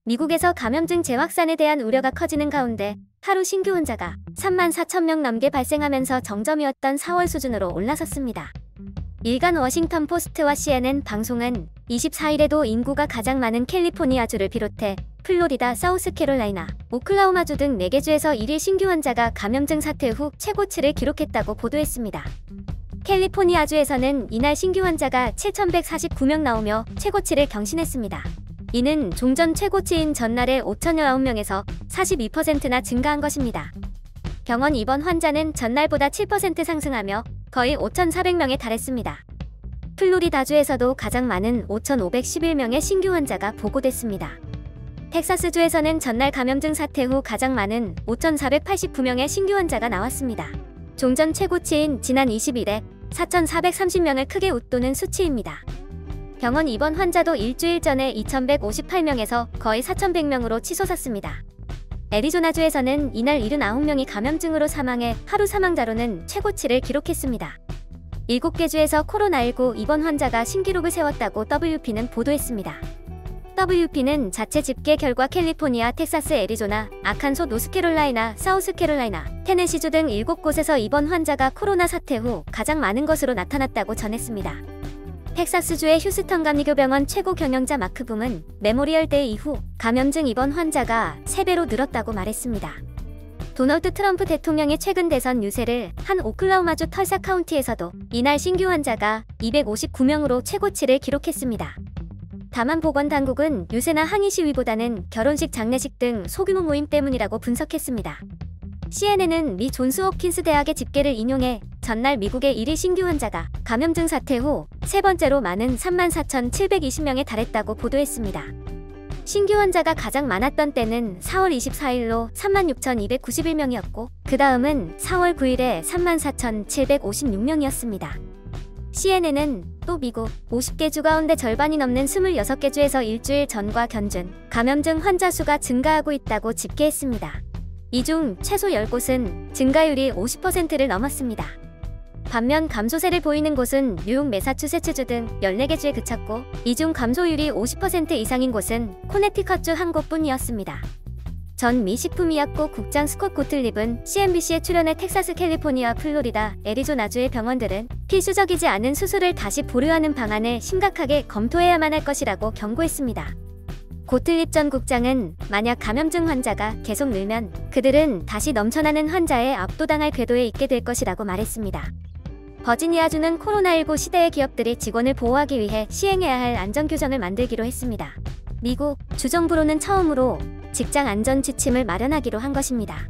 미국에서 감염증 재확산에 대한 우려가 커지는 가운데 하루 신규 환자가 34,000명 넘게 발생하면서 정점이었던 4월 수준으로 올라섰습니다. 일간 워싱턴 포스트와 CNN 방송은 24일에도 인구가 가장 많은 캘리포니아주를 비롯해 플로리다, 사우스캐롤라이나, 오클라호마주 등 4개 주에서 1일 신규 환자가 감염증 사태 후 최고치를 기록했다고 보도했습니다. 캘리포니아주에서는 이날 신규 환자가 7,149명 나오며 최고치를 경신했습니다. 이는 종전 최고치인 전날의 5,019명에서 42%나 증가한 것입니다. 병원 입원 환자는 전날보다 7% 상승하며 거의 5,400명에 달했습니다. 플로리다주에서도 가장 많은 5,511명의 신규 환자가 보고됐습니다. 텍사스주에서는 전날 감염증 사태 후 가장 많은 5,489명의 신규 환자가 나왔습니다. 종전 최고치인 지난 20일에 4,430명을 크게 웃도는 수치입니다. 병원 입원 환자도 일주일 전에 2,158명에서 거의 4,100명으로 치솟았습니다. 애리조나주에서는 이날 79명이 감염증으로 사망해 하루 사망자로는 최고치를 기록했습니다. 7개 주에서 코로나19 입원 환자가 신기록을 세웠다고 WP는 보도했습니다. WP는 자체 집계 결과 캘리포니아, 텍사스, 애리조나, 아칸소, 노스캐롤라이나, 사우스캐롤라이나, 테네시주 등 7곳에서 입원 환자가 코로나 사태 후 가장 많은 것으로 나타났다고 전했습니다. 텍사스주의 휴스턴 감리교병원 최고 경영자 마크 붐은 메모리얼데이 이후 감염증 입원 환자가 3배로 늘었다고 말했습니다. 도널드 트럼프 대통령의 최근 대선 유세를 한 오클라호마주 털사 카운티에서도 이날 신규 환자가 259명으로 최고치를 기록했습니다. 다만 보건당국은 유세나 항의 시위보다는 결혼식, 장례식 등 소규모 모임 때문이라고 분석했습니다. CNN은 미 존스 홉킨스 대학의 집계를 인용해 전날 미국의 1일 신규 환자가 감염증 사태 후 세 번째로 많은 34,720명에 달했다고 보도했습니다. 신규 환자가 가장 많았던 때는 4월 24일로 36,291명이었고 그 다음은 4월 9일에 34,756명이었습니다. CNN은 또 미국 50개 주 가운데 절반이 넘는 26개 주에서 일주일 전과 견준 감염증 환자 수가 증가하고 있다고 집계했습니다. 이 중 최소 10곳은 증가율이 50%를 넘었습니다. 반면 감소세를 보이는 곳은 뉴욕, 매사추세츠주 등 14개 주에 그쳤고 이 중 감소율이 50% 이상인 곳은 코네티컷주 한 곳뿐이었습니다. 전 미 식품의약국 국장 스콧 고틀립은 CNBC에 출연해 텍사스, 캘리포니아, 플로리다, 애리조나주의 병원들은 필수적이지 않은 수술을 다시 보류하는 방안을 심각하게 검토해야만 할 것이라고 경고했습니다. 고틀립 전 국장은 만약 감염증 환자가 계속 늘면 그들은 다시 넘쳐나는 환자에 압도당할 궤도에 있게 될 것이라고 말했습니다. 버지니아주는 코로나19 시대의 기업들이 직원을 보호하기 위해 시행해야 할 안전규정을 만들기로 했습니다. 미국 주정부로는 처음으로 직장 안전 지침을 마련하기로 한 것입니다.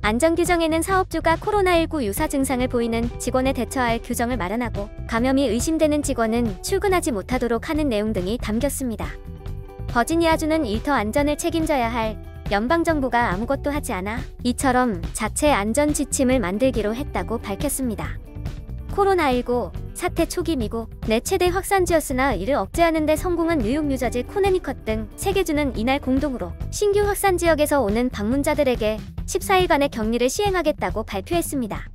안전규정에는 사업주가 코로나19 유사 증상을 보이는 직원에 대처할 규정을 마련하고 감염이 의심되는 직원은 출근하지 못하도록 하는 내용 등이 담겼습니다. 버지니아주는 일터 안전을 책임져야 할 연방정부가 아무것도 하지 않아 이처럼 자체 안전 지침을 만들기로 했다고 밝혔습니다. 코로나19 사태 초기 미국 내 최대 확산지였으나 이를 억제하는 데 성공한 뉴욕, 뉴저지, 코네티컷 등 3개 주는 이날 공동으로 신규 확산 지역에서 오는 방문자들에게 14일간의 격리를 시행하겠다고 발표했습니다.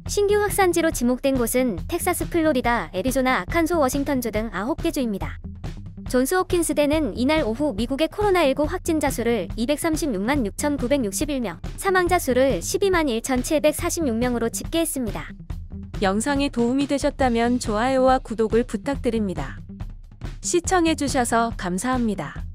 신규 확산지로 지목된 곳은 텍사스, 플로리다, 애리조나, 아칸소, 워싱턴주 등 9개 주입니다. 존스 홉킨스 대는 이날 오후 미국의 코로나19 확진자 수를 236만 6,961명, 사망자 수를 12만 1,746명으로 집계했습니다. 영상이 도움이 되셨다면 좋아요와 구독을 부탁드립니다. 시청해주셔서 감사합니다.